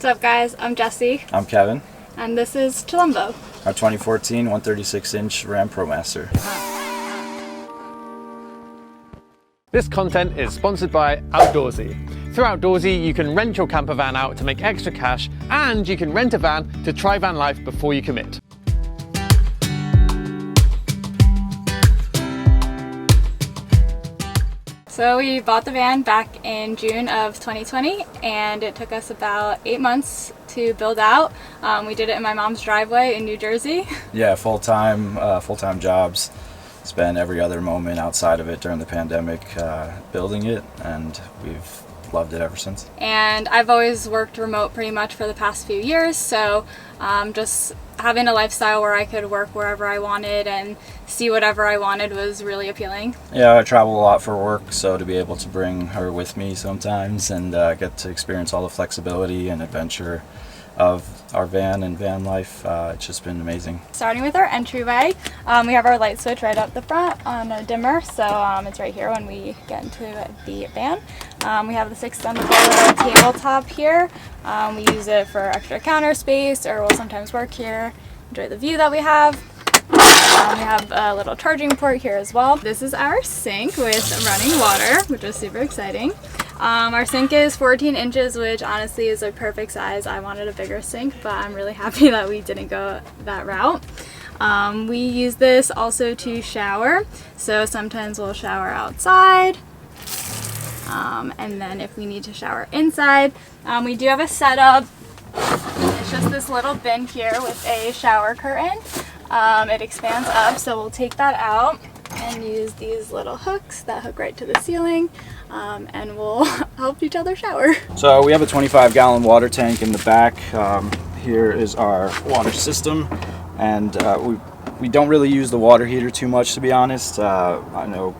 What's up, guys? I'm Jesse. I'm Kevin. And this is Chilumbo. Our 2014 136-inch Ram ProMaster. This content is sponsored by Outdoorsy. Through Outdoorsy, you can rent your camper van out to make extra cash, and you can rent a van to try van life before you commit. So we bought the van back in June of 2020, and it took us about 8 months to build out. We did it in my mom's driveway in New Jersey. Yeah, full-time jobs. Spent every other moment outside of it during the pandemic building it, and we've loved it ever since. And I've always worked remote pretty much for the past few years, so just having a lifestyle where I could work wherever I wanted and see whatever I wanted was really appealing. Yeah, I travel a lot for work, so to be able to bring her with me sometimes and get to experience all the flexibility and adventure of our van and van life, it's just been amazing. Starting with our entryway, we have our light switch right up the front on a dimmer, so it's right here when we get into the van. We have this extendable tabletop here. We use it for extra counter space, or we'll sometimes work here. Enjoy the view that we have. We have a little charging port here as well. This is our sink with running water, which is super exciting. Our sink is 14 inches, which honestly is a perfect size. I wanted a bigger sink, but I'm really happy that we didn't go that route. We use this also to shower, so sometimes we'll shower outside, and then if we need to shower inside, we do have a setup. It's just this little bin here with a shower curtain. It expands up, so we'll take that out and use these little hooks that hook right to the ceiling, and we'll help each other shower. So we have a 25-gallon water tank in the back. Here is our water system, and we don't really use the water heater too much, to be honest. I know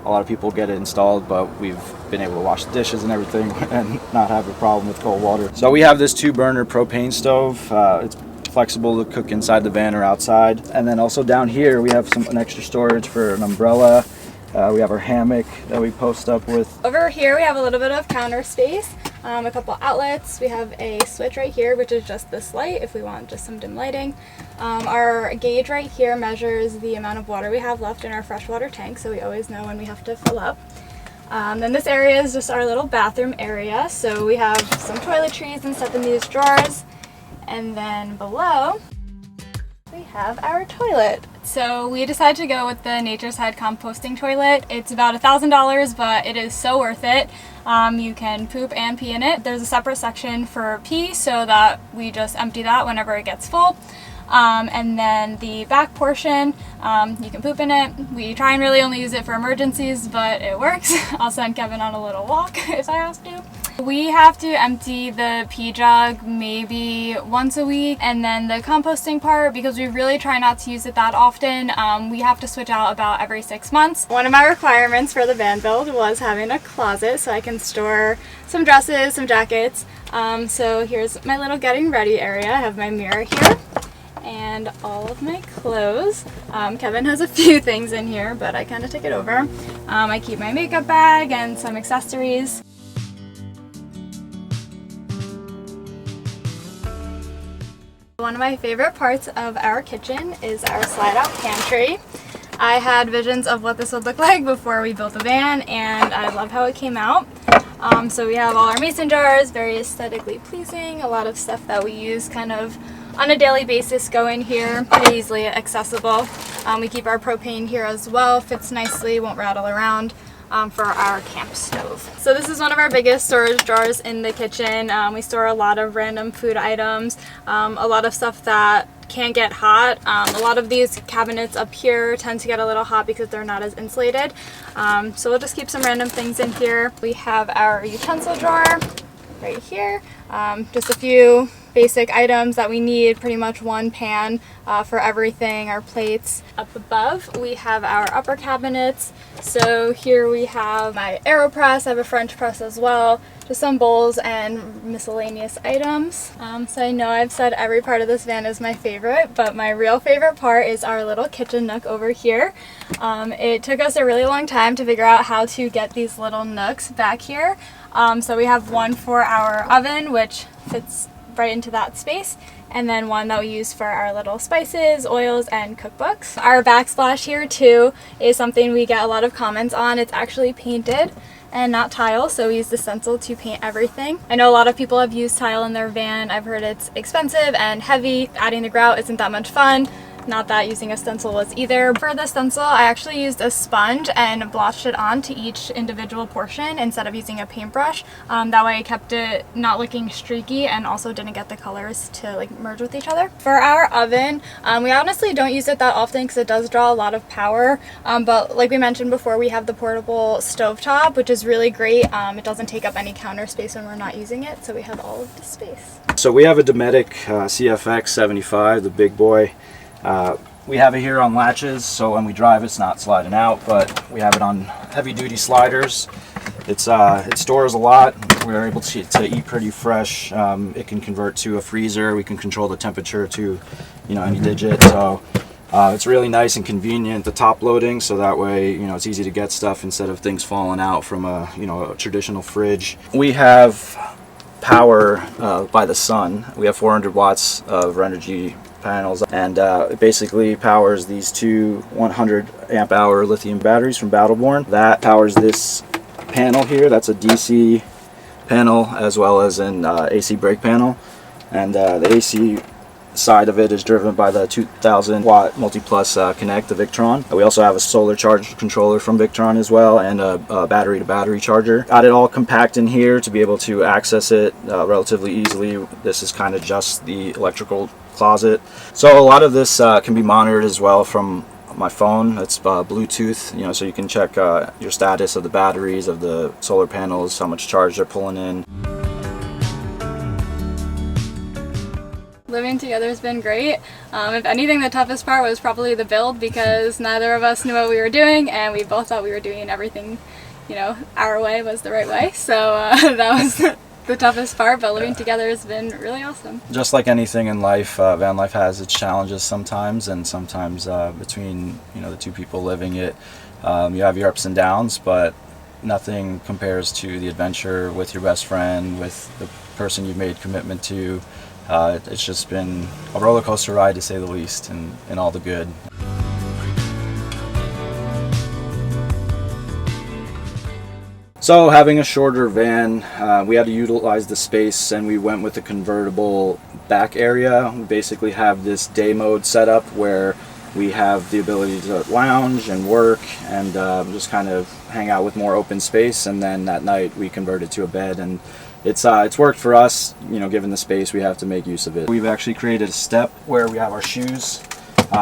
a lot of people get it installed, but we've been able to wash the dishes and everything and not have a problem with cold water. So we have this 2-burner propane stove. It's flexible to cook inside the van or outside. And then also down here we have an extra storage for an umbrella. We have our hammock that we post up with. Over here we have a little bit of counter space, a couple outlets. We have a switch right here, which is just this light if we want just some dim lighting. Our gauge right here measures the amount of water we have left in our freshwater tank, so we always know when we have to fill up. Then this area is just our little bathroom area, so we have some toiletries and stuff in these drawers. And then below, we have our toilet. So we decided to go with the Nature's Head composting toilet. It's about $1,000, but it is so worth it. You can poop and pee in it. There's a separate section for pee, so that we just empty that whenever it gets full. And then the back portion, you can poop in it. We try and really only use it for emergencies, but it works. I'll send Kevin on a little walk if I have to. We have to empty the pee jug maybe once a week, and then the composting part, because we really try not to use it that often, we have to switch out about every 6 months. One of my requirements for the van build was having a closet so I can store some dresses, some jackets. So here's my little getting ready area. I have my mirror here and all of my clothes. Kevin has a few things in here, but I kind of take it over. I keep my makeup bag and some accessories. One of my favorite parts of our kitchen is our slide-out pantry. I had visions of what this would look like before we built the van, and I love how it came out. So we have all our mason jars, very aesthetically pleasing. A lot of stuff that we use kind of on a daily basis go in here, pretty easily accessible. We keep our propane here as well, fits nicely, won't rattle around. For our camp stove. So this is one of our biggest storage drawers in the kitchen. We store a lot of random food items, a lot of stuff that can get hot. A lot of these cabinets up here tend to get a little hot because they're not as insulated. So we'll just keep some random things in here. We have our utensil drawer right here. Just a few basic items that we need, pretty much one pan for everything, our plates. Up above we have our upper cabinets. So here we have my AeroPress, I have a French press as well, just some bowls and miscellaneous items. So I know I've said every part of this van is my favorite, but my real favorite part is our little kitchen nook over here. It took us a really long time to figure out how to get these little nooks back here. So we have one for our oven, which fits right into that space, and then one that we use for our little spices, oils, and cookbooks. Our backsplash here too is something we get a lot of comments on. It's actually painted and not tile, so we use the stencil to paint everything. I know a lot of people have used tile in their van. I've heard it's expensive and heavy. Adding the grout isn't that much fun. Not that using a stencil was either. For the stencil, I actually used a sponge and blotched it onto each individual portion instead of using a paintbrush. That way I kept it not looking streaky and also didn't get the colors to like merge with each other. For our oven, we honestly don't use it that often because it does draw a lot of power. But like we mentioned before, we have the portable stovetop, which is really great. It doesn't take up any counter space when we're not using it, so we have all of the space. So we have a Dometic CFX 75, the big boy. We have it here on latches, so when we drive it's not sliding out, but we have it on heavy duty sliders. It stores a lot. We're able to eat pretty fresh. It can convert to a freezer. We can control the temperature to, you know, any digit. So it's really nice and convenient, the top loading, so that way, you know, it's easy to get stuff instead of things falling out from a, you know, a traditional fridge. We have power by the sun. We have 400 watts of Renogy panels, and it basically powers these two 100 amp hour lithium batteries from Battleborn. That powers this panel here. That's a DC panel as well as an AC brake panel, and the AC side of it is driven by the 2000 watt MultiPlus Connect, the Victron. We also have a solar charge controller from Victron as well, and a battery to battery charger. Got it all compact in here to be able to access it relatively easily. This is kind of just the electrical closet. So a lot of this can be monitored as well from my phone. It's Bluetooth, you know, so you can check your status of the batteries, of the solar panels, how much charge they're pulling in. Living together has been great. If anything, the toughest part was probably the build, because neither of us knew what we were doing, and we both thought we were doing everything, you know, our way was the right way. So that was the toughest part, but living together has been really awesome. Just like anything in life, van life has its challenges sometimes, and sometimes between, you know, the two people living it, you have your ups and downs, but nothing compares to the adventure with your best friend, with the person you've made commitment to. It's just been a roller coaster ride, to say the least, and all the good. So having a shorter van, we had to utilize the space, and we went with a convertible back area. We basically have this day mode set up where we have the ability to lounge and work and just kind of hang out with more open space, and then at night we convert it to a bed, and it's worked for us, you know, given the space. We have to make use of it. We've actually created a step where we have our shoes,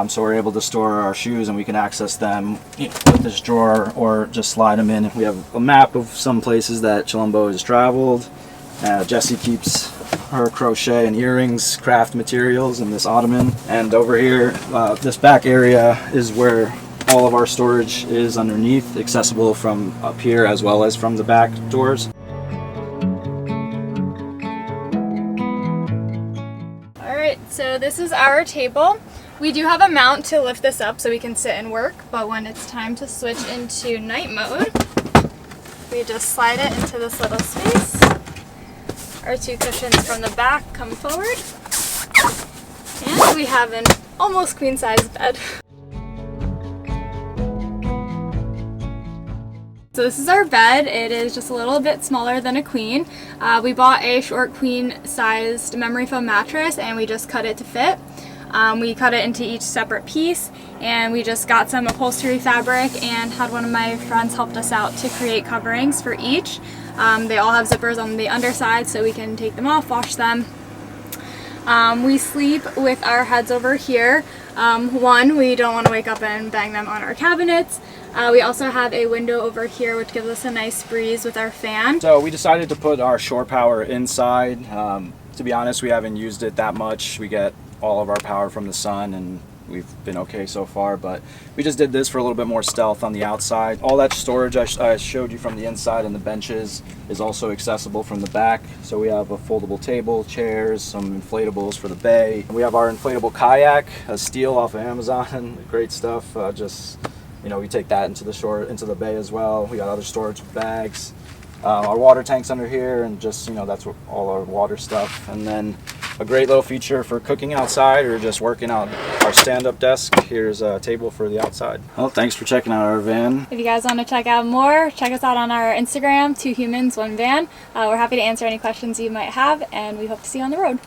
so we're able to store our shoes and we can access them, you know, with this drawer or just slide them in. We have a map of some places that Chilumbo has traveled. Jessie keeps her crochet and earrings, craft materials in this ottoman, and over here, this back area is where all of our storage is underneath, accessible from up here as well as from the back doors. So this is our table. We do have a mount to lift this up so we can sit and work, but when it's time to switch into night mode, we just slide it into this little space. Our two cushions from the back come forward, and we have an almost queen-size bed. So this is our bed. It is just a little bit smaller than a queen. We bought a short queen-sized memory foam mattress, and we just cut it to fit. We cut it into each separate piece, and we just got some upholstery fabric and had one of my friends helped us out to create coverings for each. They all have zippers on the underside, so we can take them off, wash them. We sleep with our heads over here. One, we don't want to wake up and bang them on our cabinets. We also have a window over here which gives us a nice breeze with our fan. So we decided to put our shore power inside. To be honest, we haven't used it that much. We get all of our power from the sun, and we've been okay so far, but we just did this for a little bit more stealth on the outside. All that storage I showed you from the inside and the benches is also accessible from the back. So we have a foldable table, chairs, some inflatables for the bay. We have our inflatable kayak, a steel off of Amazon, great stuff. Just, you know, we take that into the bay as well. We got other storage bags. Our water tanks under here, and just, you know, that's all our water stuff. And then a great little feature for cooking outside or just working out our stand-up desk. Here's a table for the outside. Well, thanks for checking out our van. If you guys want to check out more, check us out on our Instagram, 2 Humans, 1 Van. We're happy to answer any questions you might have, and we hope to see you on the road.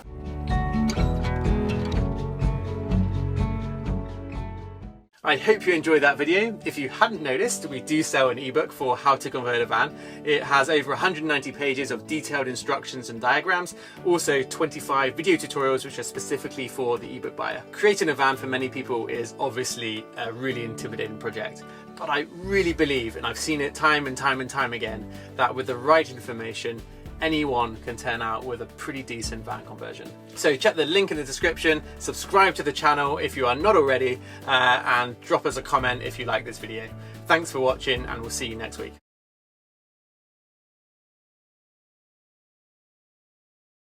I hope you enjoyed that video. If you hadn't noticed, we do sell an ebook for how to convert a van. It has over 190 pages of detailed instructions and diagrams, also 25 video tutorials which are specifically for the ebook buyer. Creating a van for many people is obviously a really intimidating project, but I really believe, and I've seen it time and time again, that with the right information, anyone can turn out with a pretty decent van conversion. So check the link in the description, subscribe to the channel if you are not already, and drop us a comment if you like this video. Thanks for watching, and we'll see you next week.